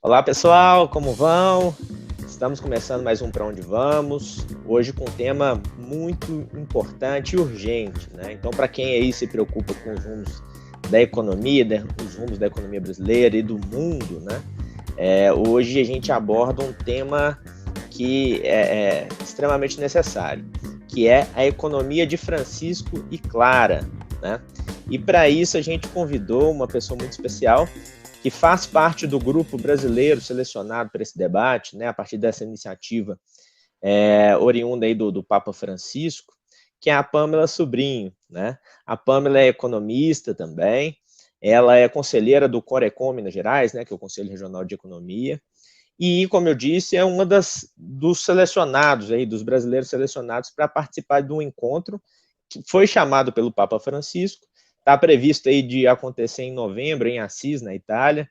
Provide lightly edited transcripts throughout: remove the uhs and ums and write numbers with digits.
Olá pessoal, como vão? Estamos começando mais um Para Onde Vamos, hoje com um tema muito importante e urgente, né? Então, para quem aí se preocupa com os rumos da economia, os rumos da economia brasileira e do mundo, né? Hoje a gente aborda um tema que é extremamente necessário, que é a economia de Francisco e Clara, né? E para isso a gente convidou uma pessoa muito especial, que faz parte do grupo brasileiro selecionado para esse debate, né, a partir dessa iniciativa oriunda aí do Papa Francisco, que é a Pamela Sobrinho. Né? A Pamela é economista também, ela é conselheira do Corecon Minas Gerais, né, que é o Conselho Regional de Economia, e, como eu disse, é uma dos selecionados, aí, dos brasileiros selecionados para participar de um encontro que foi chamado pelo Papa Francisco. Está previsto aí de acontecer em novembro, em Assis, na Itália.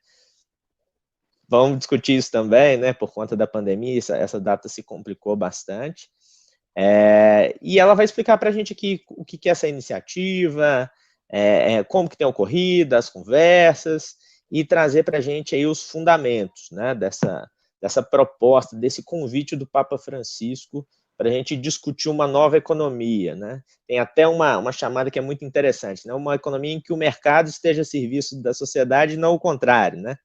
Vamos discutir isso também, né? Por conta da pandemia, essa data se complicou bastante. E ela vai explicar para a gente aqui o que é essa iniciativa, como que tem ocorrido, as conversas, e trazer para a gente aí os fundamentos, né, dessa proposta, desse convite do Papa Francisco para a gente discutir uma nova economia. Né? Tem até uma chamada que é muito interessante, né? Uma economia em que o mercado esteja a serviço da sociedade e não o contrário. Né?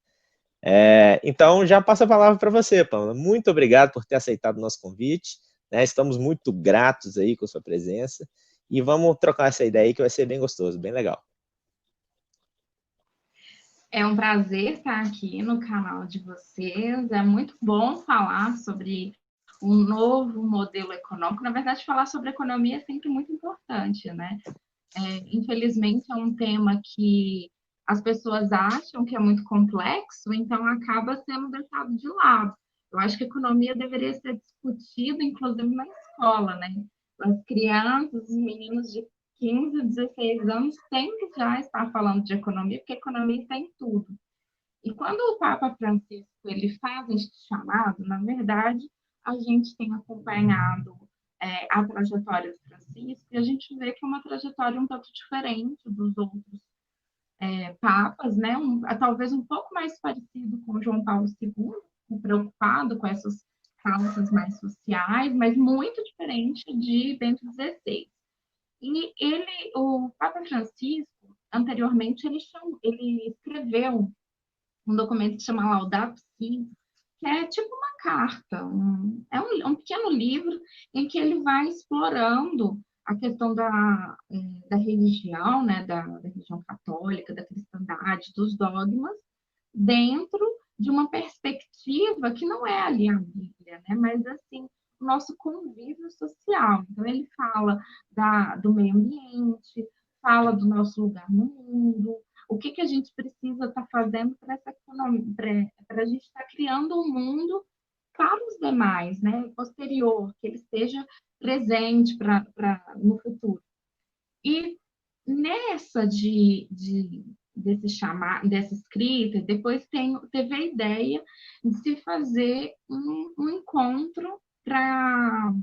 Então, já passo a palavra para você, Pamela. Muito obrigado por ter aceitado o nosso convite. Né? Estamos muito gratos aí com a sua presença. E vamos trocar essa ideia aí que vai ser bem gostoso, bem legal. É um prazer estar aqui no canal de vocês. É muito bom falar sobre um novo modelo econômico. Na verdade, falar sobre economia é sempre muito importante, né? Infelizmente, é um tema que as pessoas acham que é muito complexo, então acaba sendo deixado de lado. Eu acho que a economia deveria ser discutida, inclusive, na escola, né? As crianças, os meninos de 15, 16 anos têm que já estar falando de economia, porque economia está em tudo. E quando o Papa Francisco ele faz este chamado, na verdade, a gente tem acompanhado a trajetória do Francisco e a gente vê que é uma trajetória um tanto diferente dos outros papas, né? Talvez um pouco mais parecido com João Paulo II, preocupado com essas causas mais sociais, mas muito diferente de Bento XVI. E o Papa Francisco, anteriormente, ele escreveu um documento que se chama Laudato Si, que é tipo uma carta, um pequeno livro em que ele vai explorando a questão da religião, né, da religião católica, da cristandade, dos dogmas, dentro de uma perspectiva que não é ali a Bíblia, né, mas assim, o nosso convívio social. Então, ele fala do meio ambiente, fala do nosso lugar no mundo, o que a gente precisa estar fazendo para essa economia, para a gente estar criando um mundo para os demais, né? Posterior, que ele esteja presente no futuro. E nessa dessa escrita, depois teve a ideia de se fazer um encontro para.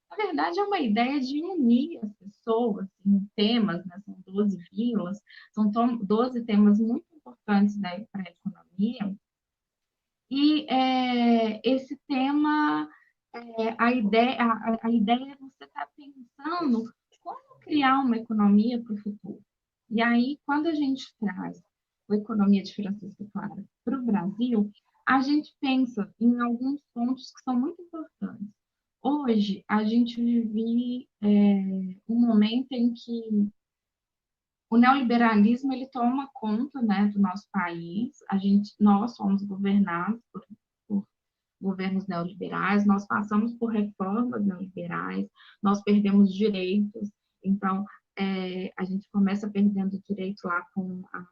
Na verdade, é uma ideia de unir as pessoas em temas, né? São 12 vilas, são 12 temas muito importantes para a economia. E esse tema, a ideia é você estar pensando como criar uma economia para o futuro. E aí, quando a gente traz a economia de Francisco Clara para o Brasil, a gente pensa em alguns pontos que são muito importantes. Hoje, a gente vive um momento em que o neoliberalismo ele toma conta, né, do nosso país. Nós somos governados por governos neoliberais, nós passamos por reformas neoliberais, nós perdemos direitos. Então, a gente começa perdendo direitos lá com a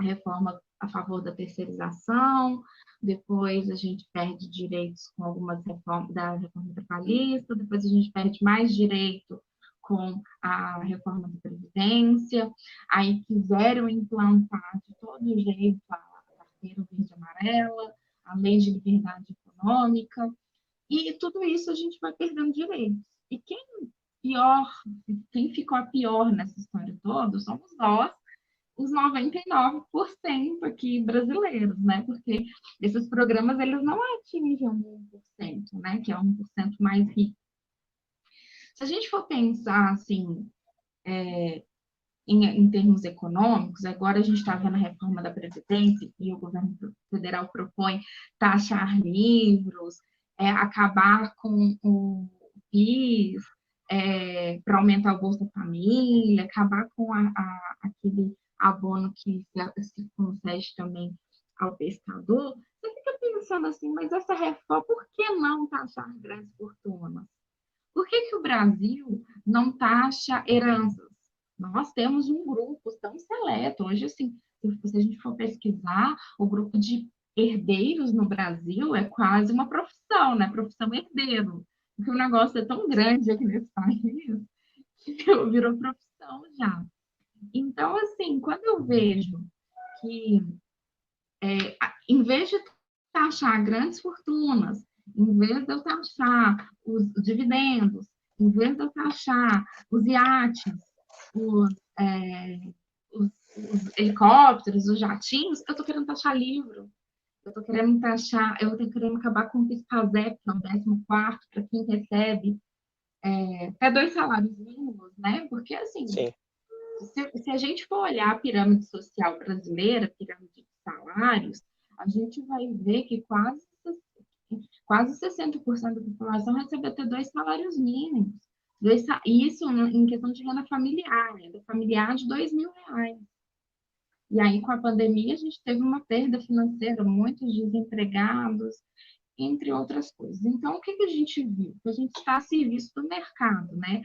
reforma a favor da terceirização, depois a gente perde direitos com algumas reformas da reforma trabalhista, depois a gente perde mais direito com a reforma da Previdência, aí quiseram implantar de todo jeito a carteira verde e amarela, a lei de liberdade econômica, e tudo isso a gente vai perdendo direitos. E quem ficou a pior nessa história toda somos nós, os 99% aqui brasileiros, né? Porque esses programas, eles não atingem 1%, né? Que é 1% mais rico. Se a gente for pensar, assim, em termos econômicos, agora a gente está vendo a reforma da Previdência, e o governo federal propõe taxar livros, acabar com o PIS, para aumentar o Bolsa Família, acabar com aquele abono que se concede também ao pescador. Você fica pensando assim, mas essa reforma, por que não taxar grandes fortunas? Por que o Brasil não taxa heranças? Nós temos um grupo tão seleto. Hoje, assim, se a gente for pesquisar, o grupo de herdeiros no Brasil é quase uma profissão, né? Profissão herdeiro. Porque o negócio é tão grande aqui nesse país que virou profissão já. Então, assim, quando eu vejo que, em vez de taxar grandes fortunas, em vez de eu taxar os dividendos, em vez de eu taxar os iates, os, é, os helicópteros, os jatinhos, eu estou querendo taxar livro. Eu estou querendo taxar, eu estou querendo acabar com o PIS/PASEP, que é o 14º, para quem recebe até 2 salários mínimos, né? Porque, assim, se a gente for olhar a pirâmide social brasileira, a pirâmide de salários, a gente vai ver que quase 60% da população recebe até 2 salários mínimos. Isso em questão de renda familiar, renda familiar de R$ 2.000. E aí, com a pandemia, a gente teve uma perda financeira, muitos desempregados, entre outras coisas. Então, o que a gente viu? Que a gente está a serviço do mercado, né?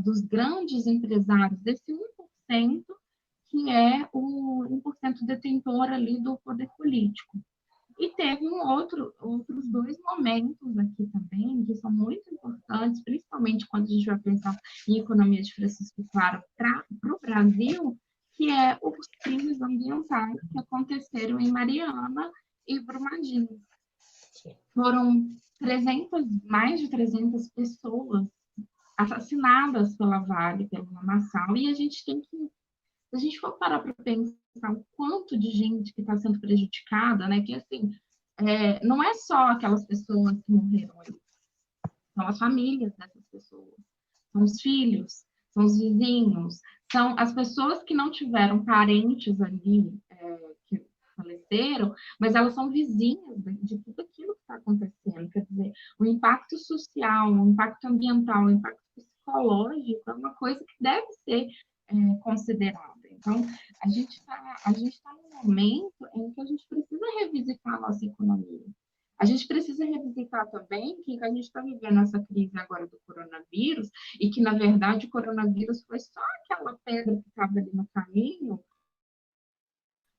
Dos grandes empresários, desse 1%, que é o 1% detentor ali do poder político. E teve outros 2 momentos aqui também, que são muito importantes, principalmente quando a gente vai pensar em economia de Francisco Clara para o Brasil, que é os crimes ambientais que aconteceram em Mariana e Brumadinho. Foram mais de 300 pessoas assassinadas pela Vale, pelo Lamaçal, e a gente tem que, se a gente for parar para pensar o quanto de gente que está sendo prejudicada, né, que assim, não é só aquelas pessoas que morreram ali, são as famílias dessas pessoas, são os filhos, são os vizinhos, são as pessoas que não tiveram parentes ali, que faleceram, mas elas são vizinhas de tudo aquilo que está acontecendo. Quer dizer, o impacto social, o impacto ambiental, o impacto psicológico é uma coisa que deve ser considerada. Então, a gente está num momento em que a gente precisa revisitar a nossa economia. A gente precisa revisitar também que a gente está vivendo essa crise agora do coronavírus e que, na verdade, o coronavírus foi só aquela pedra que estava ali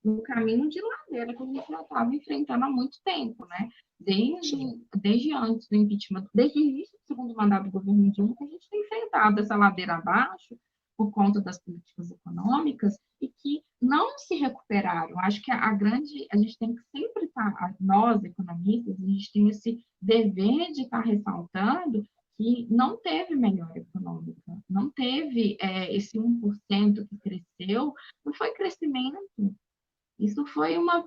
no caminho de ladeira que a gente já estava enfrentando há muito tempo, né? Desde antes do impeachment, desde o início do segundo mandato do governo Dilma, que a gente tem enfrentado essa ladeira abaixo por conta das políticas econômicas e que não se recuperaram. Acho que a gente tem que sempre estar, nós economistas, a gente tem esse dever de estar ressaltando que não teve melhora econômica, não teve esse 1% que cresceu, não foi crescimento. Isso foi uma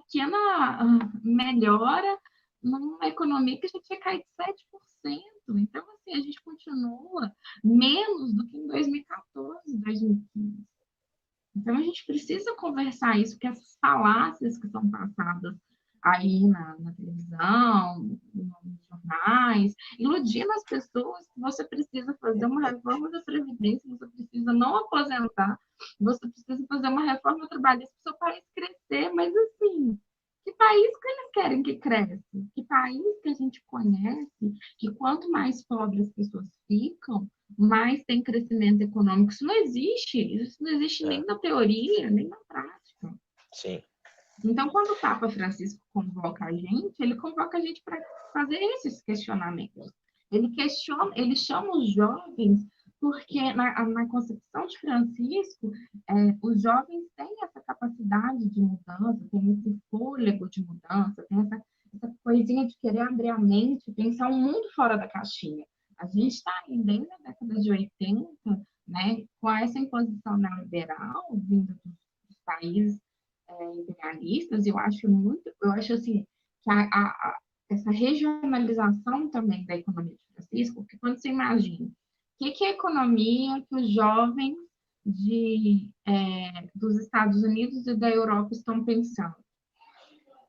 pequena melhora numa economia que já tinha caído 7%. Então, assim, a gente continua menos do que em 2014, 2015. Então, a gente precisa conversar isso, porque essas falácias que são passadas aí na televisão, nos jornais, iludindo as pessoas que você precisa fazer uma reforma da Previdência, você precisa não aposentar, você precisa fazer uma reforma trabalhista para o seu país crescer, mas assim, que país que eles querem que cresça? Que país que a gente conhece que quanto mais pobres as pessoas ficam, mais tem crescimento econômico? Isso não existe nem na teoria, nem na prática. Sim. Então, quando o Papa Francisco convoca a gente, ele convoca a gente para fazer esses questionamentos. Ele chama os jovens, porque na concepção de Francisco, os jovens têm essa capacidade de mudança, têm esse fôlego de mudança, têm essa coisinha de querer abrir a mente, pensar um mundo fora da caixinha. A gente está aí desde a década de 80, né, com essa imposição neoliberal vinda dos países imperialistas, eu acho assim, que essa regionalização também da economia de Francisco, porque quando você imagina, o que é a economia que os jovens dos Estados Unidos e da Europa estão pensando?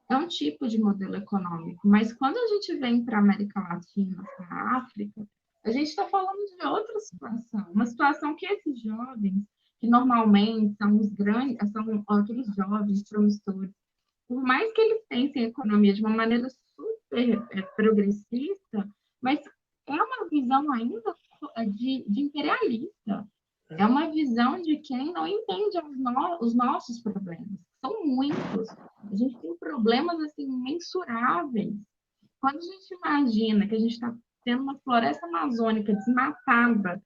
É um tipo de modelo econômico, mas quando a gente vem para a América Latina, para a África, a gente está falando de outra situação, uma situação que esses jovens, que normalmente são os grandes, são aqueles jovens promissores, por mais que eles pensem a economia de uma maneira super progressista, mas é uma visão ainda de imperialista. É uma visão de quem não entende os nossos problemas. São muitos. A gente tem problemas assim imensuráveis. Quando a gente imagina que a gente está tendo uma floresta amazônica desmatada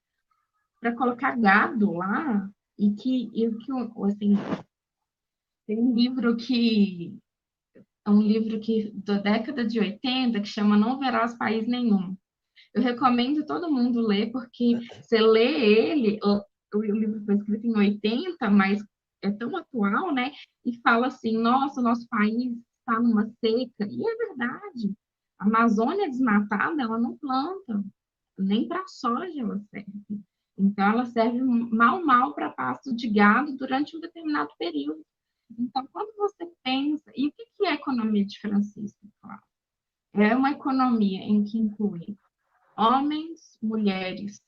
para colocar gado lá, assim, tem um livro que da década de 80 que chama Não Verás País Nenhum. Eu recomendo todo mundo ler, porque você lê ele, o livro foi escrito em 80, mas é tão atual, né? E fala assim, nossa, o nosso país está numa seca. E é verdade. A Amazônia desmatada, ela não planta, nem para soja ela serve. Então, ela serve mal para pasto de gado durante um determinado período. Então, quando você pensa... E o que é a economia de Francisco? Claro, é uma economia em que inclui homens, mulheres,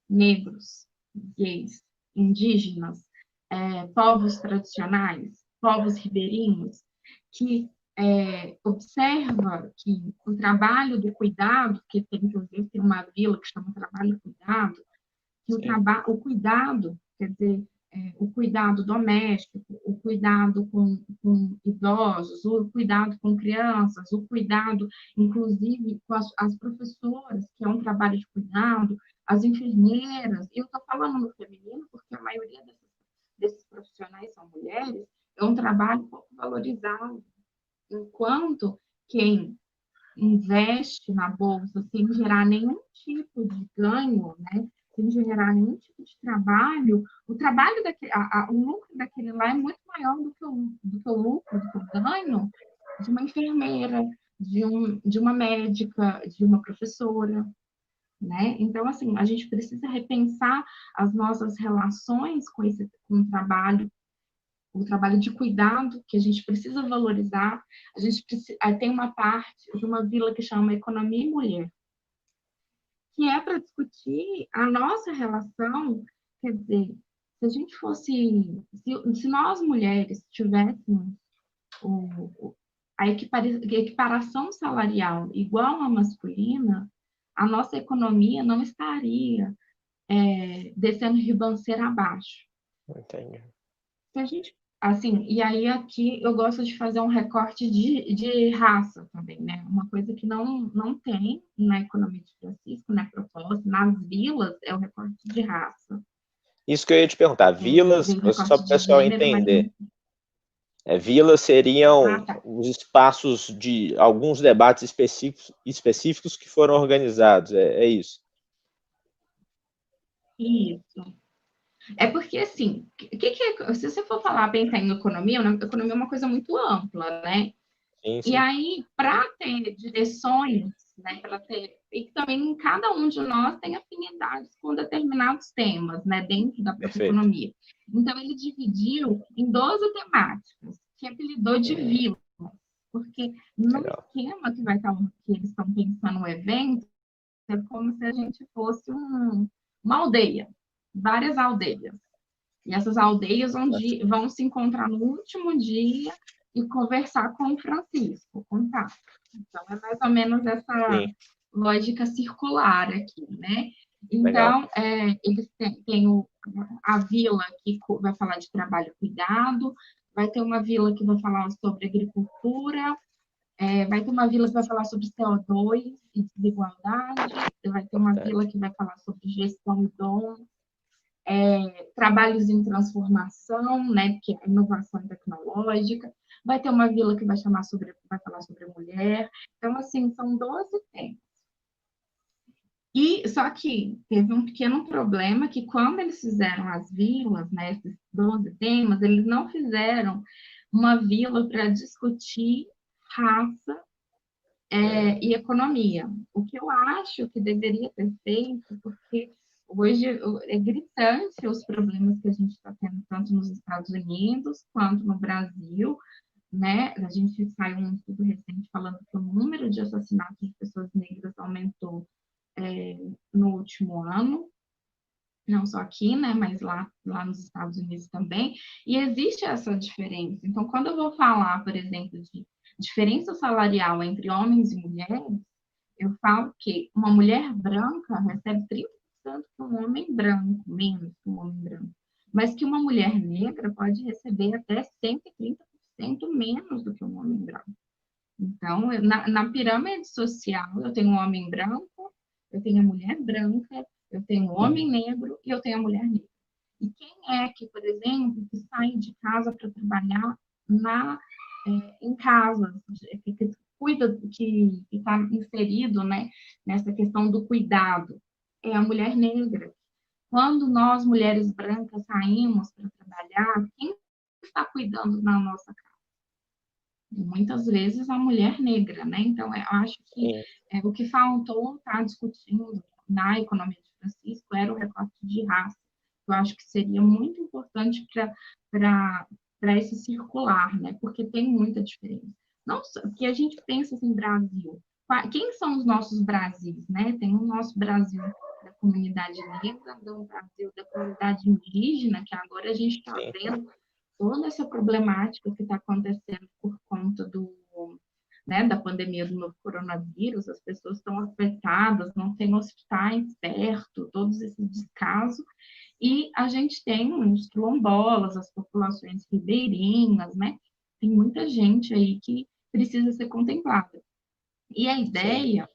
negros, gays, indígenas, povos tradicionais, povos ribeirinhos, que observa que o trabalho do cuidado, que tem, inclusive, tem uma vila que chama Trabalho e Cuidado, que o cuidado, quer dizer, o cuidado doméstico, o cuidado com idosos, o cuidado com crianças, o cuidado, inclusive, com as professoras, que é um trabalho de cuidado, as enfermeiras. Eu estou falando no feminino porque a maioria desses profissionais são mulheres, é um trabalho pouco valorizado. Enquanto quem investe na bolsa sem gerar nenhum tipo de ganho, né? Sem gerar nenhum tipo de trabalho, o trabalho o lucro daquele lá é muito maior do que o lucro, do que o ganho de uma enfermeira, de uma médica, de uma professora, né? Então, assim, a gente precisa repensar as nossas relações com o trabalho de cuidado que a gente precisa valorizar. A gente tem uma parte de uma vila que chama Economia e Mulher, que é para discutir a nossa relação, quer dizer, se a gente fosse, se nós mulheres tivéssemos a equiparação salarial igual à masculina, a nossa economia não estaria descendo ribanceira abaixo. Entendi. Se a gente, assim, e aí aqui eu gosto de fazer um recorte de raça também, né? Uma coisa que não tem na economia de Francisco, né? Proposta, nas vilas, é o recorte de raça. Isso que eu ia te perguntar, vilas, Vem o só para recorte o de pessoal gênero, mas entender, tem... vilas seriam Tá. os espaços de alguns debates específicos que foram organizados, é isso? Isso. É porque, assim, se você for falar, pensar em economia, né? Economia é uma coisa muito ampla, né? Sim, E sim. aí, para ter direções, né, e também cada um de nós tem afinidades com determinados temas, né, dentro da própria Perfeito. economia. Então, ele dividiu em 12 temáticas, que apelidou de vila, porque no Legal. esquema que eles estão pensando no evento, é como se a gente fosse uma aldeia, várias aldeias. E essas aldeias vão se encontrar no último dia e conversar com o Francisco, contar. Então, é mais ou menos essa Sim, lógica circular aqui, né? legal. Então, eles têm a vila que vai falar de trabalho e cuidado, vai ter uma vila que vai falar sobre agricultura, vai ter uma vila que vai falar sobre CO2 e desigualdade, vai ter uma vila que vai falar sobre gestão e dom, trabalhos em transformação, né, que é inovação tecnológica, vai ter uma vila que vai falar sobre mulher. Então, assim, são 12 temas. E só que teve um pequeno problema que quando eles fizeram as vilas, né, esses 12 temas, eles não fizeram uma vila para discutir raça e economia. O que eu acho que deveria ter feito, porque hoje é gritante os problemas que a gente está tendo tanto nos Estados Unidos quanto no Brasil, né? A gente saiu um estudo recente falando que o número de assassinatos de pessoas negras aumentou no último ano, não só aqui, né, mas lá nos Estados Unidos também, e existe essa diferença. Então, quando eu vou falar, por exemplo, de diferença salarial entre homens e mulheres, eu falo que uma mulher branca recebe 30% que um homem branco, menos que um homem branco, mas que uma mulher negra pode receber até 130% menos do que um homem branco. Então, na pirâmide social, eu tenho um homem branco, eu tenho a mulher branca, eu tenho o homem negro e eu tenho a mulher negra. E quem é que, por exemplo, que sai de casa para trabalhar em casa, que cuida, que está inserido, né, nessa questão do cuidado? É a mulher negra. Quando nós, mulheres brancas, saímos para trabalhar, quem está cuidando na nossa casa? Muitas vezes a mulher negra, né? Então, eu acho que o que faltou estar discutindo na economia de Francisco era o recorte de raça. Eu acho que seria muito importante para esse circular, né? Porque tem muita diferença. Não só, porque a gente pensa assim, Brasil. Quem são os nossos Brasis, né? Tem o nosso Brasil da comunidade negra, do Brasil da comunidade indígena, que agora a gente está vendo toda essa problemática que está acontecendo por conta da pandemia do novo coronavírus, as pessoas estão afetadas, não tem hospitais perto, todos esses descasos, e a gente tem os quilombolas, as populações ribeirinhas, né? Tem muita gente aí que precisa ser contemplada. E a ideia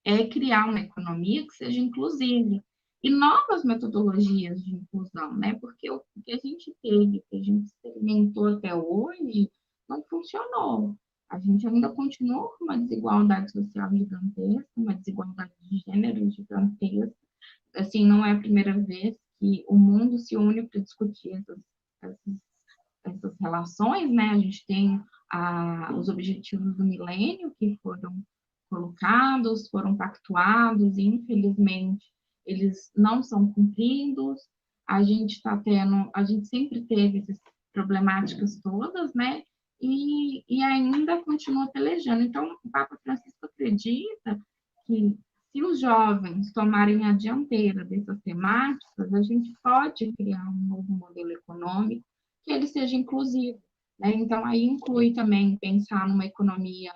é criar uma economia que seja inclusiva e novas metodologias de inclusão, né? Porque o que a gente teve, que a gente experimentou até hoje, não funcionou. A gente ainda continua com uma desigualdade social gigantesca, uma desigualdade de gênero gigantesca. Assim, não é a primeira vez que o mundo se une para discutir essas relações, né? A gente tem os objetivos do milênio que foram colocados, foram pactuados e, infelizmente, eles não são cumpridos. A gente sempre teve essas problemáticas todas, né? E ainda continua pelejando. Então, o Papa Francisco acredita que se os jovens tomarem a dianteira dessas temáticas, a gente pode criar um novo modelo econômico que ele seja inclusivo, né? Então, aí inclui também pensar numa economia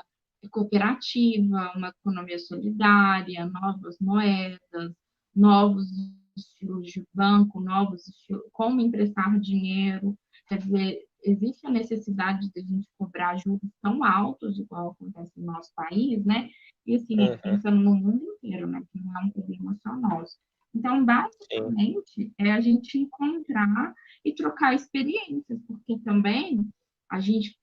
cooperativa, uma economia solidária, novas moedas, novos estilos de banco, novos estilos, como emprestar dinheiro. Quer dizer, existe a necessidade de a gente cobrar juros tão altos, igual acontece no nosso país, né? E assim, pensando no mundo inteiro, né? Que não é um problema só nosso. Então, basicamente, é a gente encontrar e trocar experiências, porque também a gente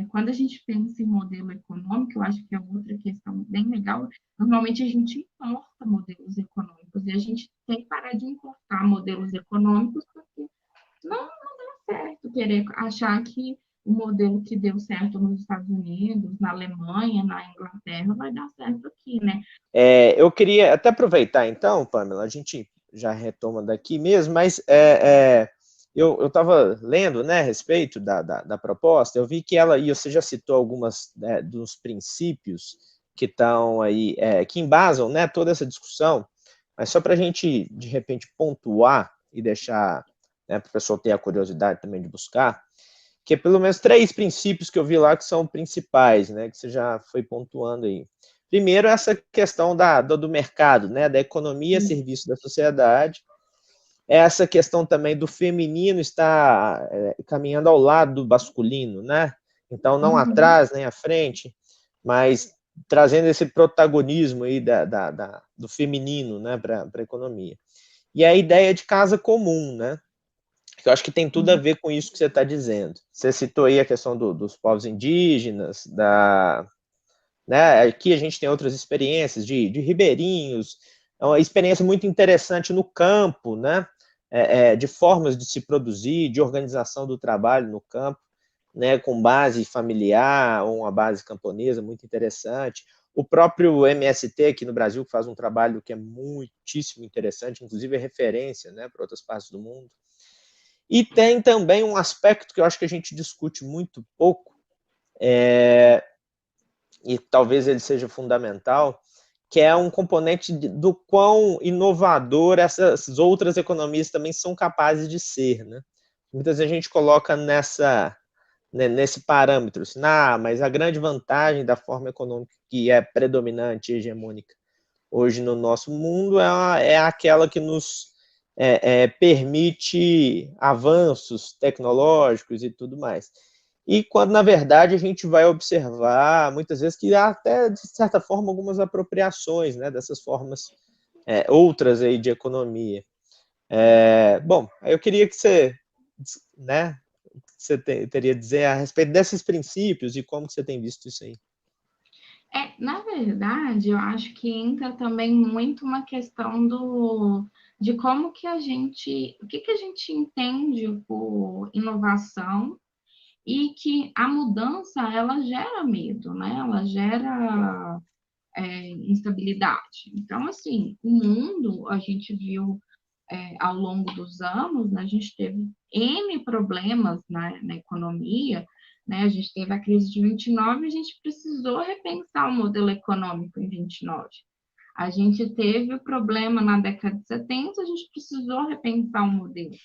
quando a gente pensa em modelo econômico, eu acho que é outra questão bem legal, normalmente a gente importa modelos econômicos, e a gente tem que parar de importar modelos econômicos, porque não dá certo querer achar que o modelo que deu certo nos Estados Unidos, na Alemanha, na Inglaterra, vai dar certo aqui, né? Eu queria até aproveitar, então, Pamela, a gente já retoma daqui mesmo, mas eu estava lendo, né, a respeito da proposta, eu vi que ela, e você já citou algumas dos princípios que estão aí, que embasam, né, toda essa discussão, mas só para a gente, de repente, pontuar e deixar, né, para o pessoal ter a curiosidade também de buscar, que é pelo menos 3 princípios que eu vi lá que são principais, né, que você já foi pontuando aí. Primeiro, essa questão do mercado, né, da economia a serviço da sociedade, essa questão também do feminino estar caminhando ao lado do masculino, né? Então, não atrás nem à frente, mas trazendo esse protagonismo aí do feminino, né, para a economia. E a ideia de casa comum, né? Que eu acho que tem tudo a ver com isso que você está dizendo. Você citou aí a questão dos povos indígenas, né? Aqui a gente tem outras experiências de ribeirinhos, é uma experiência muito interessante no campo, né? De formas de se produzir, de organização do trabalho no campo, né? Com base familiar ou uma base camponesa, muito interessante. O próprio MST aqui no Brasil faz um trabalho que é muitíssimo interessante, inclusive é referência, né, para outras partes do mundo. E tem também um aspecto que eu acho que a gente discute muito pouco, e talvez ele seja fundamental, que é um componente do quão inovador essas outras economias também são capazes de ser, né? Muitas vezes a gente coloca nesse parâmetro, assim, mas a grande vantagem da forma econômica que é predominante e hegemônica hoje no nosso mundo é aquela que nos permite avanços tecnológicos e tudo mais. E quando, na verdade, a gente vai observar, muitas vezes, que há até, de certa forma, algumas apropriações, né, dessas formas outras aí de economia. Bom, eu queria que você, né, você teria a dizer a respeito desses princípios e como que você tem visto isso aí. Na verdade, eu acho que entra também muito uma questão de como que o que a gente entende por inovação e que a mudança, ela gera medo, né? Ela gera instabilidade. Então, assim, o mundo, a gente viu ao longo dos anos, né, a gente teve N problemas na economia, né, a gente teve a crise de 29 e a gente precisou repensar o modelo econômico em 29. A gente teve o problema na década de 70, a gente precisou repensar o modelo.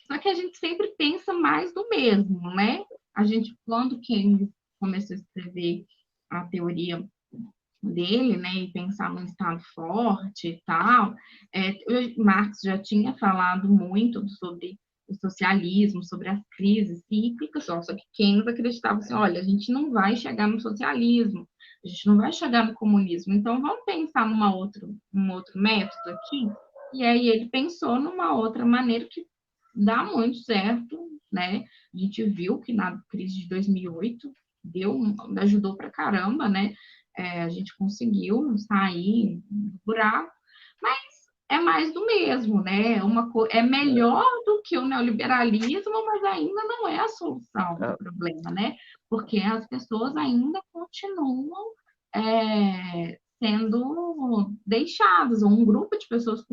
Só que a gente sempre pensa mais do mesmo, né? A gente, quando Keynes começou a escrever a teoria dele, né, e pensar num Estado forte e tal. O Marx já tinha falado muito sobre o socialismo, sobre as crises cíclicas, só que Keynes acreditava assim, olha, a gente não vai chegar no socialismo, a gente não vai chegar no comunismo, então vamos pensar num outro método aqui? E aí ele pensou numa outra maneira que dá muito certo, né? A gente viu que na crise de 2008 ajudou pra caramba, né? A gente conseguiu sair do buraco, mas é mais do mesmo, né? É melhor do que o neoliberalismo, mas ainda não é a solução do problema, né? Porque as pessoas ainda continuam sendo deixadas, ou um grupo de pessoas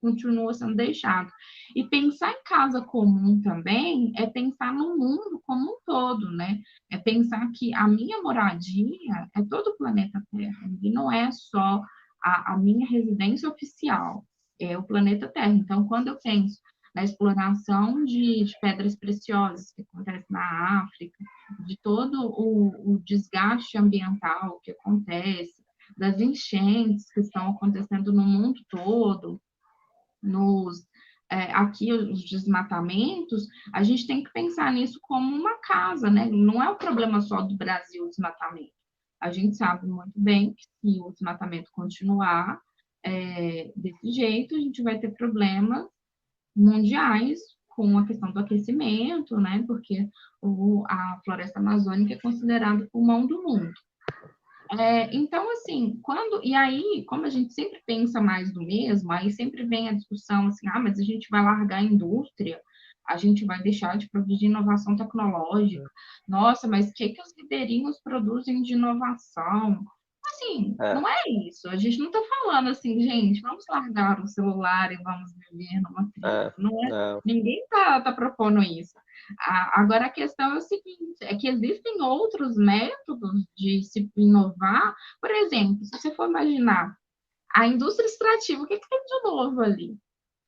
continua sendo deixado. E pensar em casa comum também é pensar no mundo como um todo, né? É pensar que a minha moradia é todo o planeta Terra, e não é só a minha residência oficial, é o planeta Terra. Então, quando eu penso na exploração de pedras preciosas que acontece na África, de todo o desgaste ambiental que acontece, das enchentes que estão acontecendo no mundo todo, aqui os desmatamentos, a gente tem que pensar nisso como uma casa, né? Não é o problema só do Brasil o desmatamento. A gente sabe muito bem que se o desmatamento continuar desse jeito, a gente vai ter problemas mundiais com a questão do aquecimento, né? Porque a floresta amazônica é considerada o pulmão do mundo. Então, assim, e aí, como a gente sempre pensa mais do mesmo, aí sempre vem a discussão assim, mas a gente vai largar a indústria, a gente vai deixar de produzir inovação tecnológica. Nossa, mas o que os ribeirinhos produzem de inovação? Assim, não é isso. A gente não está falando assim, gente, vamos largar o celular e vamos viver numa tribo. Não. Ninguém está propondo isso. Agora, a questão é o seguinte, é que existem outros métodos de se inovar. Por exemplo, se você for imaginar a indústria extrativa, o que tem de novo ali?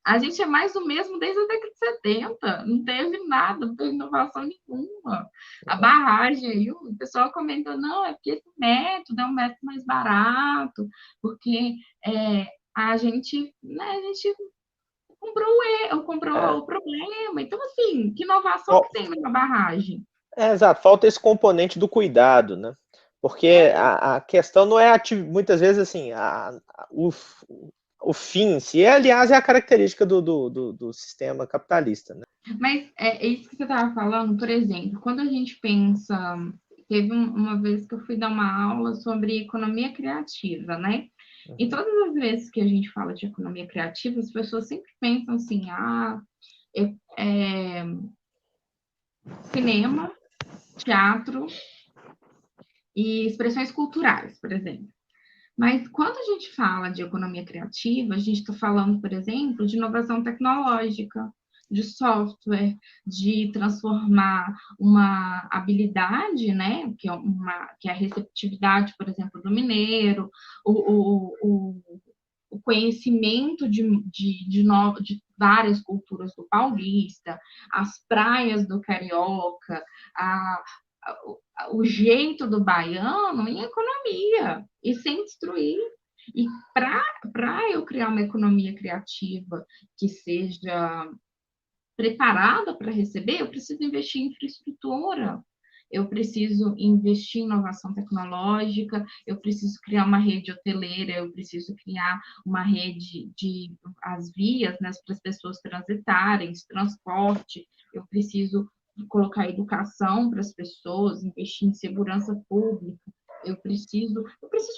A gente é mais o mesmo desde a década de 70, não teve nada, não teve inovação nenhuma. A barragem aí, o pessoal comentou, não, é porque esse método é um método mais barato, porque a gente comprou o problema. Então, assim, que inovação que tem na barragem? Exato, falta esse componente do cuidado, né? Porque a questão não é muitas vezes assim, o fim em si, aliás, é a característica do sistema capitalista, né? Mas é isso que você estava falando, por exemplo, quando a gente pensa, teve uma vez que eu fui dar uma aula sobre economia criativa, né? E todas as vezes que a gente fala de economia criativa, as pessoas sempre pensam assim, cinema, teatro e expressões culturais, por exemplo. Mas quando a gente fala de economia criativa, a gente está falando, por exemplo, de inovação tecnológica, de software, de transformar uma habilidade, né, que é a receptividade, por exemplo, do mineiro, o conhecimento de várias culturas do paulista, as praias do carioca, a, o jeito do baiano em economia, e sem destruir. E para eu criar uma economia criativa que seja preparada para receber, eu preciso investir em infraestrutura, eu preciso investir em inovação tecnológica, eu preciso criar uma rede hoteleira, eu preciso criar uma rede de as vias, né, para as pessoas transitarem, transporte, eu preciso colocar educação para as pessoas, investir em segurança pública, eu preciso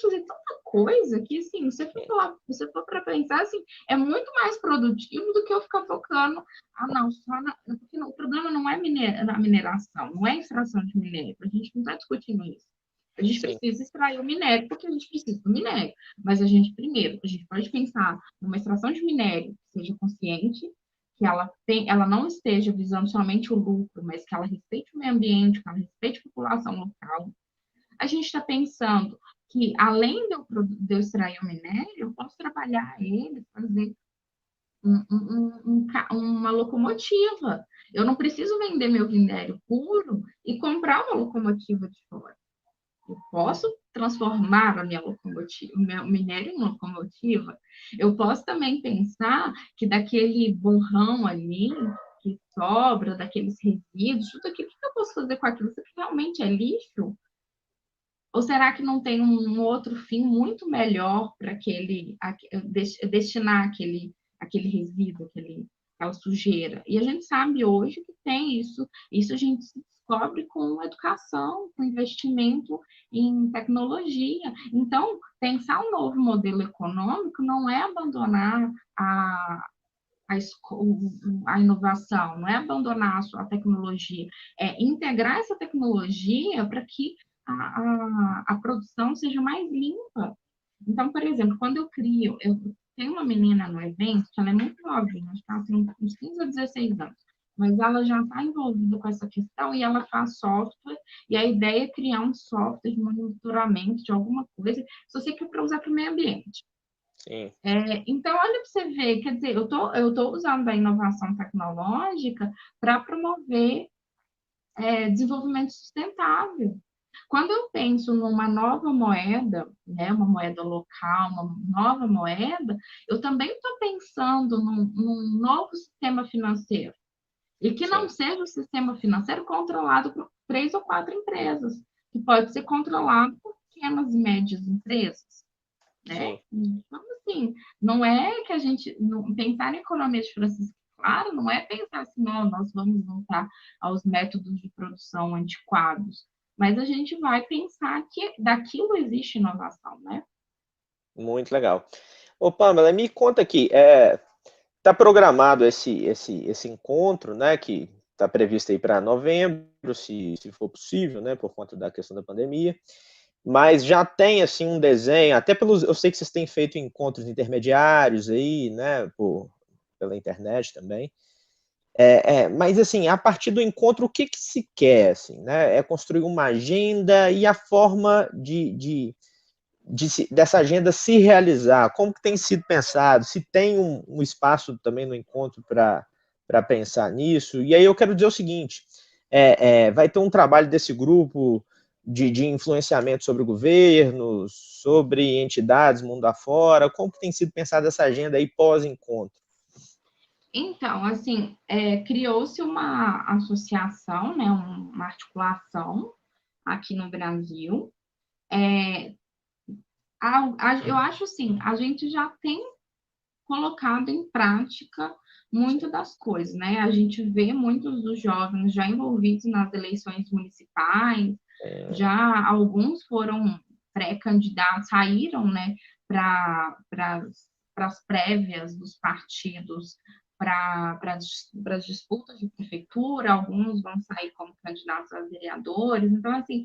fazer tanta coisa que, assim, você for para pensar, assim, é muito mais produtivo do que eu ficar focando não, porque o problema não é a mineração, não é a extração de minério. A gente não está discutindo isso. A gente precisa extrair o minério porque a gente precisa do minério. Mas a gente pode pensar numa extração de minério que seja consciente, que ela não esteja visando somente o lucro, mas que ela respeite o meio ambiente, que ela respeite a população local. A gente está pensando que, além de eu extrair o minério, eu posso trabalhar ele, fazer uma locomotiva. Eu não preciso vender meu minério puro e comprar uma locomotiva de fora. Eu posso transformar a minha locomotiva, o meu minério em locomotiva. Eu posso também pensar que daquele borrão ali que sobra, daqueles resíduos, tudo aquilo, o que eu posso fazer com aquilo? Isso realmente é lixo? Ou será que não tem um outro fim muito melhor para destinar aquele resíduo, aquela sujeira? E a gente sabe hoje que tem isso. Isso a gente se descobre com educação, com investimento em tecnologia. Então, pensar um novo modelo econômico não é abandonar a inovação, não é abandonar a tecnologia, é integrar essa tecnologia para que a produção seja mais limpa. Então, por exemplo, quando eu tenho uma menina no evento, que ela é muito novinha, acho que ela tem uns 15 a 16 anos, mas ela já está envolvida com essa questão e ela faz software, e a ideia é criar um software de monitoramento de alguma coisa, se você quer para usar para o meio ambiente. Sim. Então, olha para você ver, quer dizer, eu tô usando a inovação tecnológica para promover desenvolvimento sustentável. Quando eu penso numa nova moeda, né, uma moeda local, uma nova moeda, eu também estou pensando num novo sistema financeiro. E que não seja um sistema financeiro controlado por 3 ou 4 empresas, que pode ser controlado por pequenas e médias empresas. Né? Então, assim, não é que a gente pensar em economia de Francisco Claro, não é pensar assim, não, nós vamos voltar aos métodos de produção antiquados, mas a gente vai pensar que daquilo existe inovação, né? Muito legal. Ô, Pamela, me conta aqui, está programado esse encontro, né, que está previsto aí para novembro, se for possível, né, por conta da questão da pandemia, mas já tem, assim, um desenho, até eu sei que vocês têm feito encontros intermediários aí, né, pela internet também, mas, assim, a partir do encontro, o que se quer, assim, né, é construir uma agenda e a forma dessa agenda se realizar, como que tem sido pensado, se tem um espaço também no encontro para pensar nisso, e aí eu quero dizer o seguinte, vai ter um trabalho desse grupo de influenciamento sobre o governo, sobre entidades, mundo afora, como que tem sido pensada essa agenda aí pós-encontro? Então, assim, criou-se uma associação, né, uma articulação aqui no Brasil. Eu acho assim, a gente já tem colocado em prática muitas das coisas, né? A gente vê muitos dos jovens já envolvidos nas eleições municipais, já alguns foram pré-candidatos, saíram, né, para as prévias dos partidos, para as disputas de prefeitura, alguns vão sair como candidatos a vereadores. Então, assim,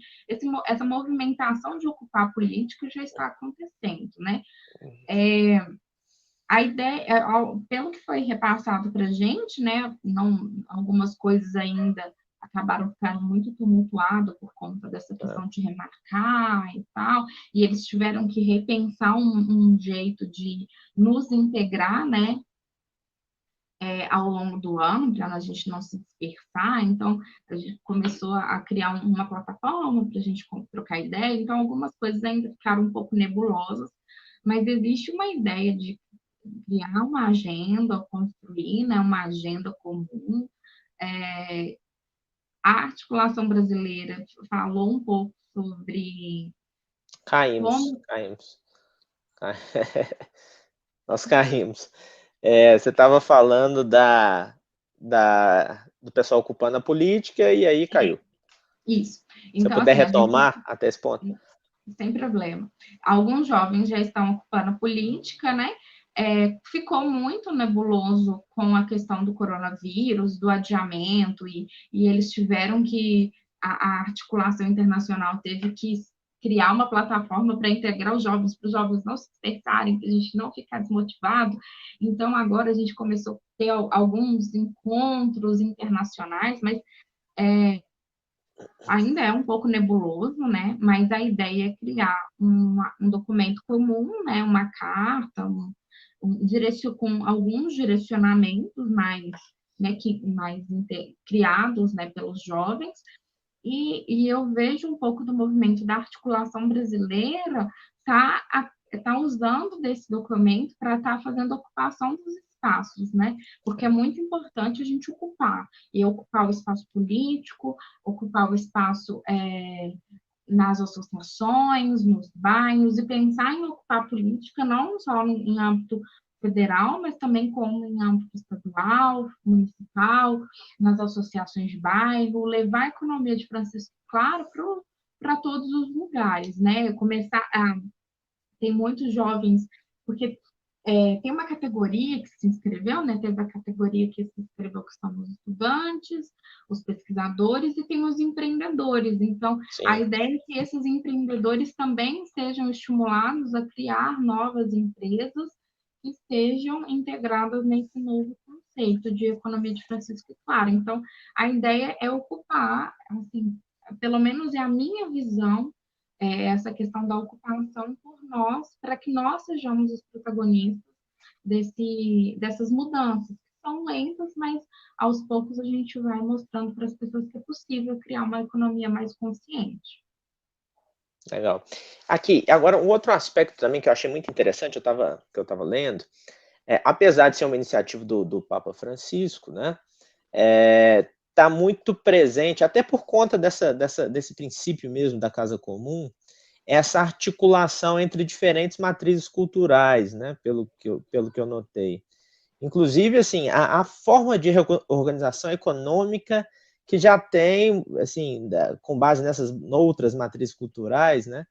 essa movimentação de ocupar a política já está acontecendo, né? A ideia, pelo que foi repassado para a gente, né, não, algumas coisas ainda acabaram ficando muito tumultuadas por conta dessa questão de remarcar e tal, e eles tiveram que repensar um jeito de nos integrar, né, ao longo do ano, para a gente não se dispersar. Então, a gente começou a criar uma plataforma para a gente trocar ideia. Então, algumas coisas ainda ficaram um pouco nebulosas, mas existe uma ideia de criar uma agenda, construir, né, uma agenda comum. A articulação brasileira falou um pouco sobre Caímos. Nós caímos. Você estava falando do pessoal ocupando a política e aí caiu. Isso. Se eu Então, puder assim, retomar até esse ponto. Sem problema. Alguns jovens já estão ocupando a política, né? Ficou muito nebuloso com a questão do coronavírus, do adiamento, e eles tiveram que, a articulação internacional teve que criar uma plataforma para integrar os jovens, para os jovens não se dispersarem, para a gente não ficar desmotivado. Então, agora a gente começou a ter alguns encontros internacionais, mas ainda é um pouco nebuloso, né? Mas a ideia é criar um documento comum, né? Uma carta, com alguns direcionamentos mais, né? Criados, né? Pelos jovens. E eu vejo um pouco do movimento da articulação brasileira tá usando desse documento para estar fazendo ocupação dos espaços, né? Porque é muito importante a gente ocupar, e ocupar o espaço político, ocupar o espaço nas associações, nos bairros, e pensar em ocupar a política não só em âmbito federal, mas também como em âmbito estadual, municipal, nas associações de bairro, levar a economia de Francisco Claro para todos os lugares, né? Tem muitos jovens, porque tem uma categoria que se inscreveu, né? Teve a categoria que se inscreveu, que são os estudantes, os pesquisadores, e tem os empreendedores. Então, Sim. a ideia é que esses empreendedores também sejam estimulados a criar novas empresas que estejam integradas nesse novo conceito de economia de Francisco Claro. Então, a ideia é ocupar, assim, pelo menos é a minha visão, essa questão da ocupação por nós, para que nós sejamos os protagonistas dessas mudanças, que são lentas, mas aos poucos a gente vai mostrando para as pessoas que é possível criar uma economia mais consciente. Legal. Aqui, agora um outro aspecto também que eu achei muito interessante, que eu estava lendo, apesar de ser uma iniciativa do Papa Francisco, né, está muito presente, até por conta desse princípio mesmo da casa comum, essa articulação entre diferentes matrizes culturais, né, pelo que eu notei. Inclusive, assim, a forma de organização econômica que já tem, assim, com base nessas outras matrizes culturais, né,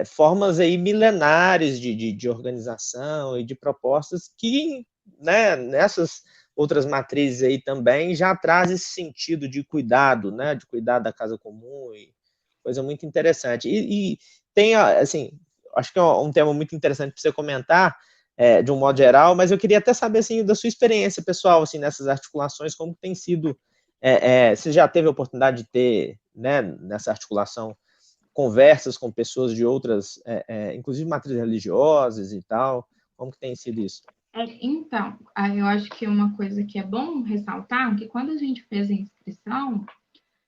formas aí milenares de organização e de propostas que, né, nessas outras matrizes aí também já traz esse sentido de cuidado, né, de cuidar da casa comum, e coisa muito interessante. E tem, assim, acho que é um tema muito interessante para você comentar, de um modo geral, mas eu queria até saber, assim, da sua experiência pessoal, assim, nessas articulações, como tem sido, você já teve a oportunidade de ter, né, nessa articulação, conversas com pessoas de outras, inclusive matrizes religiosas e tal, como que tem sido isso? Então, eu acho que uma coisa que é bom ressaltar, que quando a gente fez a inscrição,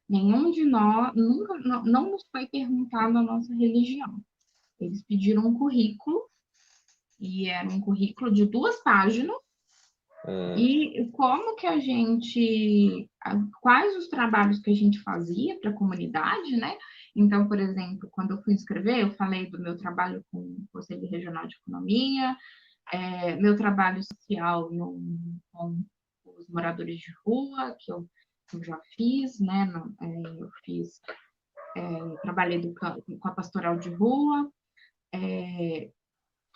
nenhum de nós, nunca, não nos foi perguntado a nossa religião. Eles pediram um currículo, e era um currículo de 2 páginas, e como que a gente, quais os trabalhos que a gente fazia para a comunidade, né? Então, por exemplo, quando eu fui inscrever, eu falei do meu trabalho com o Conselho Regional de Economia, meu trabalho social com os moradores de rua, que eu já fiz, né? Eu fiz, trabalhei com a pastoral de rua,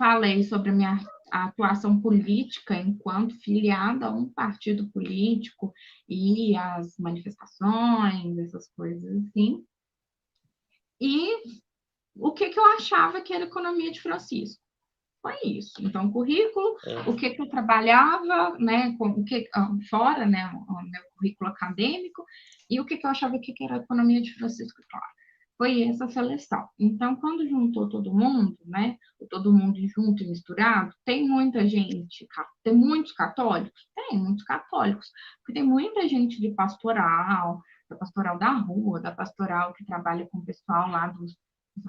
falei sobre a minha atuação política enquanto filiada a um partido político e as manifestações, essas coisas assim. E o que eu achava que era economia de Francisco. Foi isso. Então, currículo, o que eu trabalhava, né, com o que fora, né, o meu currículo acadêmico, e o que eu achava que era economia de Francisco Clara. Foi essa seleção. Então, quando juntou todo mundo, né, todo mundo junto e misturado, tem muita gente, tem muitos católicos? Tem muitos católicos, porque tem muita gente de pastoral, da pastoral da rua, da pastoral que trabalha com o pessoal lá dos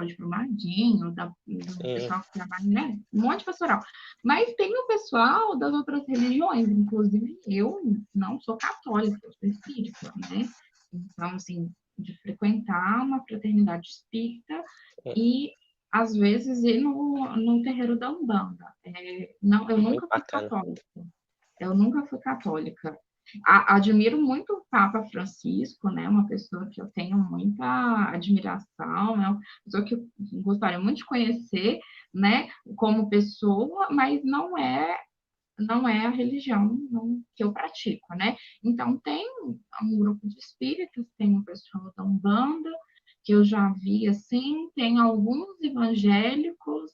de Brumadinho, do pessoal que trabalha, né? Um monte de pastoral. Mas tem o pessoal das outras religiões, inclusive eu não sou católica, eu sou espírita, né? Então, assim, de frequentar uma fraternidade espírita e, às vezes, ir no terreiro da Umbanda. Não, eu nunca fui católica. Eu nunca fui católica. Admiro muito o Papa Francisco, né? Uma pessoa que eu tenho muita admiração, né? Uma pessoa que eu gostaria muito de conhecer, né? Como pessoa, mas não é a religião que eu pratico, né? Então tem um grupo de espíritas, tem um pessoal da Umbanda que eu já vi assim, tem alguns evangélicos,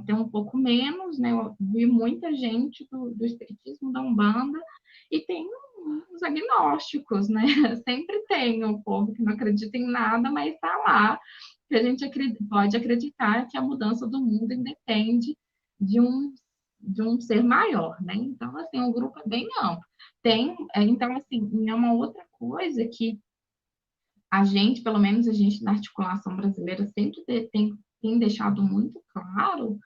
tem um pouco menos, né? Eu vi muita gente do espiritismo da Umbanda e tem uns agnósticos, né? Sempre tem o povo que não acredita em nada, mas está lá. Que a gente pode acreditar que a mudança do mundo independe de um ser maior, né? Então, assim, o grupo é bem amplo. Então, assim, é uma outra coisa que a gente, pelo menos a gente na articulação brasileira, sempre tem deixado muito claro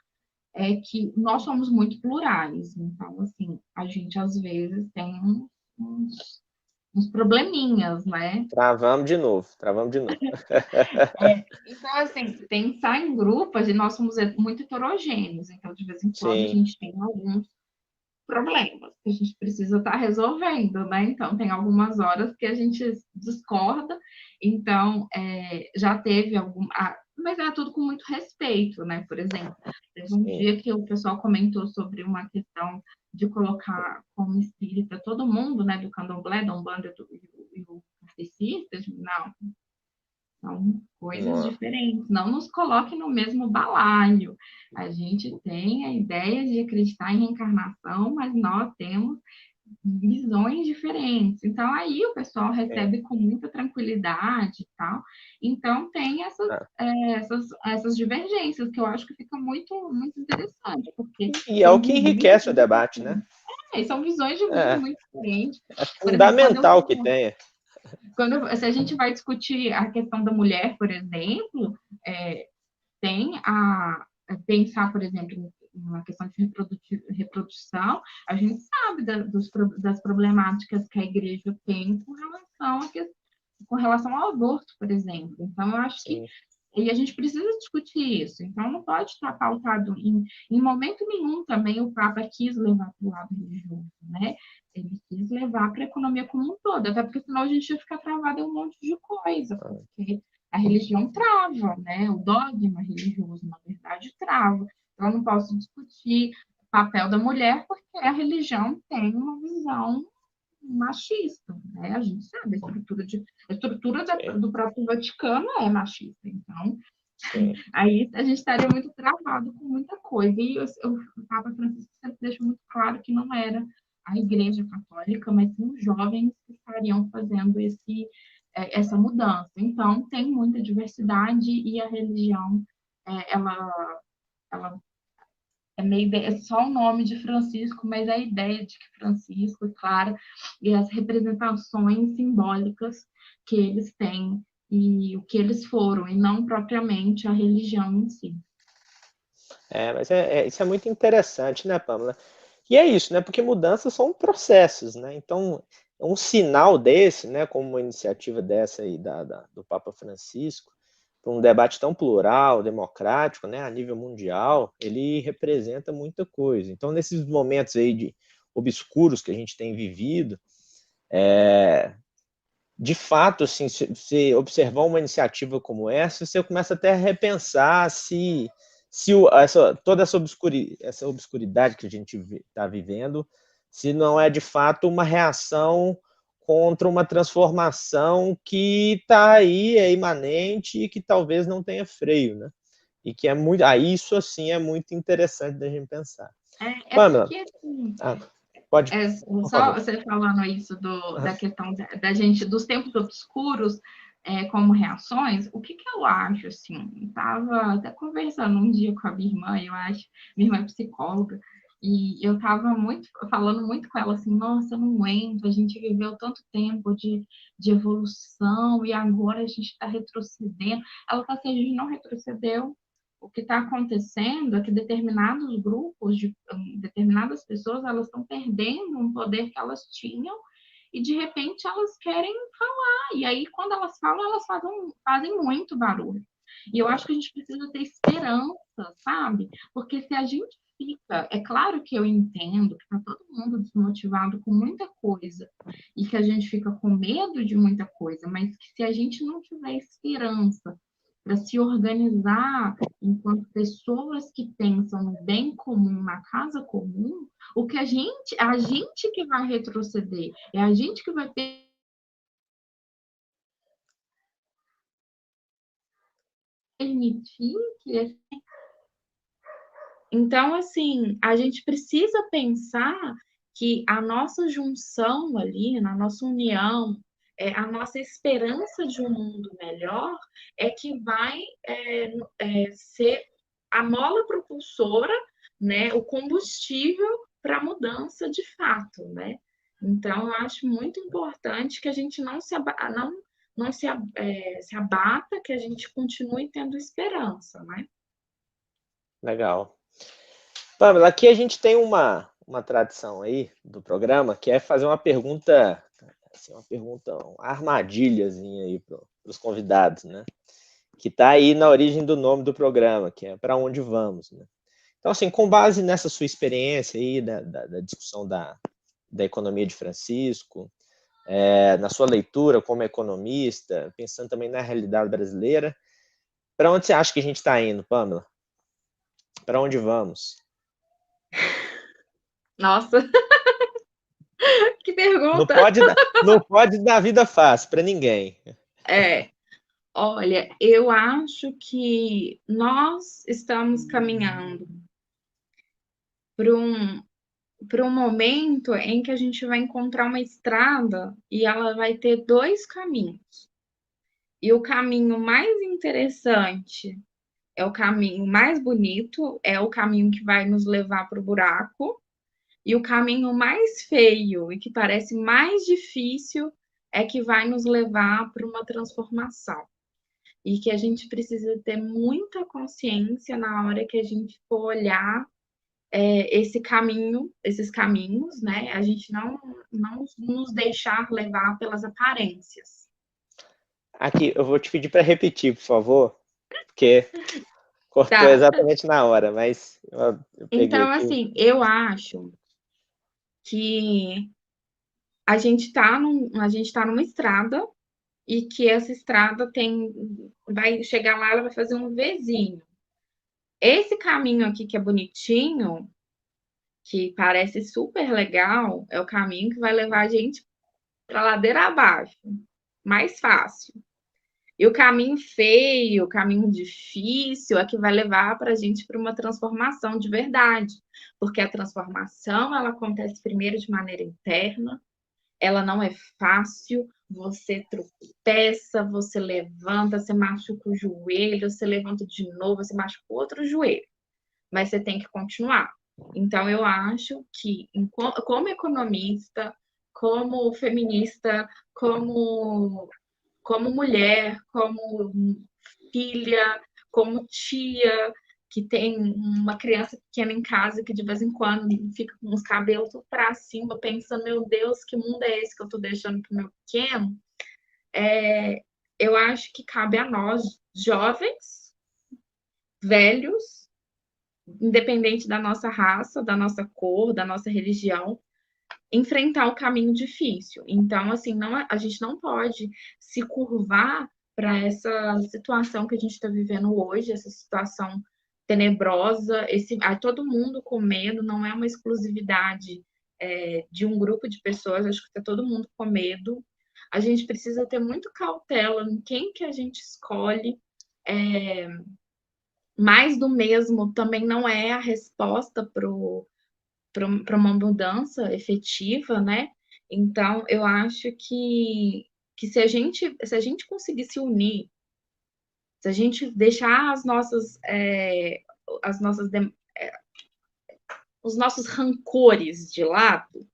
é que nós somos muito plurais. Então, assim, a gente às vezes tem uns probleminhas, né? Travamos de novo. Então, assim, pensar em grupos, e nós somos muito heterogêneos, então, de vez em quando, a Sim. gente tem alguns problemas que a gente precisa estar resolvendo, né? Então, tem algumas horas que a gente discorda, então, já teve mas é tudo com muito respeito, né? Por exemplo, teve um dia que o pessoal comentou sobre uma questão de colocar como espírita todo mundo, né? Do candomblé, da umbanda e o kardecista. Não, são coisas diferentes. Não nos coloque no mesmo balaio. A gente tem a ideia de acreditar em reencarnação, mas nós temos visões diferentes. Então, aí o pessoal recebe com muita tranquilidade e tal. Então, tem essas divergências, que eu acho que fica muito, muito interessante, porque E é o que enriquece o debate, né? São visões de mundo muito diferentes. É fundamental que tenha. Se a gente vai discutir a questão da mulher, por exemplo, tem pensar, por exemplo, uma questão de reprodução, a gente sabe das problemáticas que a igreja tem com relação ao aborto, por exemplo. Então, eu acho que e a gente precisa discutir isso. Então, não pode estar pautado em momento nenhum também o Papa quis levar para o lado religioso, né? Ele quis levar para a economia como um todo, até porque senão a gente ia ficar travado em um monte de coisa, porque a religião trava, né? O dogma religioso, na verdade, trava. Então, eu não posso discutir o papel da mulher, porque a religião tem uma visão machista, né? A gente sabe, a estrutura do próprio Vaticano é machista, então aí a gente estaria muito travado com muita coisa. E o Papa Francisco sempre deixou muito claro que não era a Igreja Católica, mas sim os jovens que estariam fazendo essa mudança. Então, tem muita diversidade e a religião, ela é só o nome de Francisco, mas a ideia de que Francisco, é claro, e as representações simbólicas que eles têm e o que eles foram, e não propriamente a religião em si. Mas isso é muito interessante, né, Pamela? E é isso, né? Porque mudanças são processos, né? Então, um sinal desse, né, como uma iniciativa dessa aí do Papa Francisco, para um debate tão plural, democrático, né, a nível mundial, ele representa muita coisa. Então, nesses momentos aí de obscuros que a gente tem vivido, de fato, assim, se observar uma iniciativa como essa, você começa até a repensar se se toda essa obscuridade que a gente está vivendo, se não é de fato uma reação contra uma transformação que está aí, é imanente e que talvez não tenha freio, né? E que é muito, isso assim é muito interessante da gente pensar. Pamela, porque assim, pode, só favor. você falando isso da questão da gente, dos tempos obscuros, como reações, o que eu acho, assim, estava até conversando um dia com a minha irmã, eu acho, minha irmã é psicóloga, e eu estava falando muito com ela, assim, nossa, eu não aguento, a gente viveu tanto tempo de evolução, e agora a gente está retrocedendo. Ela falou assim, a gente não retrocedeu. O que está acontecendo é que determinados grupos, determinadas pessoas, elas estão perdendo um poder que elas tinham e, de repente, elas querem falar. E aí, quando elas falam, elas fazem muito barulho. E eu acho que a gente precisa ter esperança, sabe? Porque se a gente fica... É claro que eu entendo que está todo mundo desmotivado com muita coisa e que a gente fica com medo de muita coisa, mas que se a gente não tiver esperança para se organizar enquanto pessoas que pensam no bem comum, na casa comum, o que a gente que vai retroceder, é a gente que vai permitir que... Então, assim, a gente precisa pensar que a nossa junção ali, na nossa união, a nossa esperança de um mundo melhor é que vai ser a mola propulsora, né, o combustível para a mudança de fato, né? Então, eu acho muito importante que a gente não se abata, que a gente continue tendo esperança, né? Legal. Pamela, aqui a gente tem uma tradição aí do programa, que é fazer uma pergunta, assim, uma armadilhazinha aí para os convidados, né? Que está aí na origem do nome do programa, que é para onde vamos, né? Então, assim, com base nessa sua experiência aí da discussão da economia de Francisco, na sua leitura como economista, pensando também na realidade brasileira, para onde você acha que a gente está indo, Pamela? Para onde vamos? Nossa, que Não pergunta! pode dar vida fácil para ninguém. Olha, eu acho que nós estamos caminhando para um momento em que a gente vai encontrar uma estrada e ela vai ter dois caminhos. E o caminho mais interessante é o caminho mais bonito, é o caminho que vai nos levar para o buraco. E o caminho mais feio e que parece mais difícil é que vai nos levar para uma transformação. E que a gente precisa ter muita consciência na hora que a gente for olhar esses caminhos, né? A gente não nos deixar levar pelas aparências. Aqui, eu vou te pedir para repetir, por favor, porque cortou Tá. exatamente na hora, mas eu peguei Então, aqui. assim, eu acho que a gente está numa estrada e que essa estrada vai chegar lá, ela vai fazer um Vzinho. Esse caminho aqui que é bonitinho, que parece super legal, é o caminho que vai levar a gente para a ladeira abaixo, mais fácil. E o caminho feio, o caminho difícil é que vai levar para a gente para uma transformação de verdade, porque a transformação ela acontece primeiro de maneira interna, ela não é fácil, você tropeça, você levanta, você machuca o joelho, você levanta de novo, você machuca o outro joelho, mas você tem que continuar. Então, eu acho que, como economista, como feminista, como mulher, como filha, como tia, que tem uma criança pequena em casa que de vez em quando fica com os cabelos para cima, pensando, meu Deus, que mundo é esse que eu estou deixando para o meu pequeno? Eu acho que cabe a nós, jovens, velhos, independente da nossa raça, da nossa cor, da nossa religião, enfrentar o caminho difícil. Então, assim, a gente não pode se curvar para essa situação que a gente está vivendo hoje, essa situação tenebrosa, todo mundo com medo, não é uma exclusividade de um grupo de pessoas, acho que está todo mundo com medo. A gente precisa ter muito cautela em quem que a gente escolhe. Mais do mesmo também não é a resposta para uma mudança efetiva, né? Então, eu acho que se a gente conseguir se unir, se a gente deixar os nossos rancores de lado,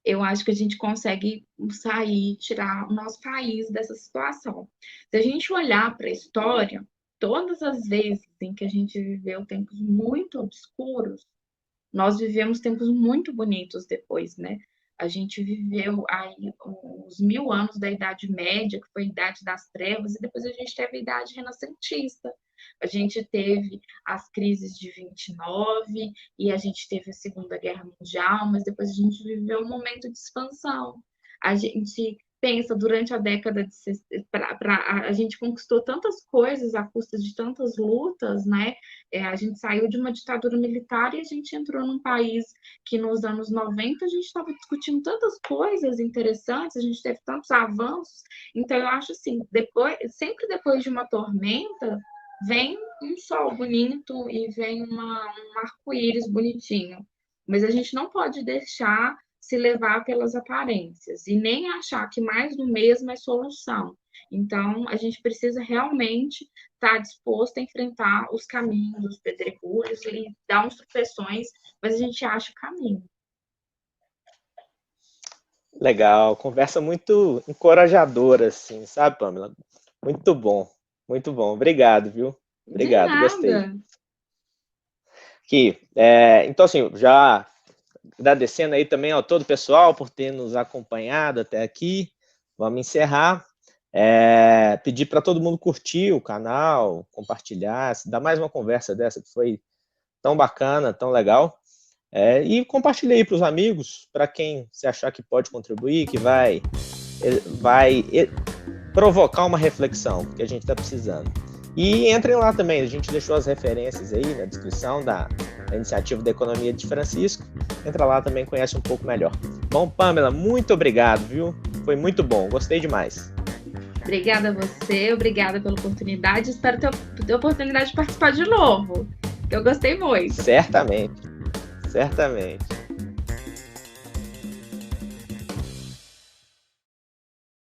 eu acho que a gente consegue sair, tirar o nosso país dessa situação. Se a gente olhar para a história, todas as vezes em que a gente viveu tempos muito obscuros, nós vivemos tempos muito bonitos depois, né? A gente viveu aí os 1000 anos da Idade Média, que foi a Idade das Trevas, e depois a gente teve a Idade Renascentista. A gente teve as crises de 29, e a gente teve a Segunda Guerra Mundial, mas depois a gente viveu um momento de expansão. A gente pensa, durante a década de... a gente conquistou tantas coisas à custa de tantas lutas, né? A gente saiu de uma ditadura militar e a gente entrou num país que nos anos 90 a gente estava discutindo tantas coisas interessantes, a gente teve tantos avanços. Então, eu acho assim, sempre depois de uma tormenta, vem um sol bonito e vem um arco-íris bonitinho. Mas a gente não pode deixar se levar pelas aparências e nem achar que mais do mesmo é solução. Então, a gente precisa realmente estar disposto a enfrentar os caminhos, os pedregulhos e dar uns tropeções, mas a gente acha o caminho. Legal, conversa muito encorajadora, assim, sabe, Pamela? Muito bom, muito bom. Obrigado, viu? De Obrigado, gostei. nada. Então, assim, já agradecendo aí também ao todo o pessoal por ter nos acompanhado até aqui. Vamos encerrar. Pedir para todo mundo curtir o canal, compartilhar, dar mais uma conversa dessa que foi tão bacana, tão legal. E compartilhe aí para os amigos, para quem você achar que pode contribuir, que vai provocar uma reflexão que a gente está precisando. E entrem lá também, a gente deixou as referências aí na descrição da iniciativa da Economia de Francisco. Entra lá também, conhece um pouco melhor. Bom, Pamela, muito obrigado, viu? Foi muito bom, gostei demais. Obrigada a você, obrigada pela oportunidade. Espero ter a oportunidade de participar de novo, que eu gostei muito. Certamente, certamente.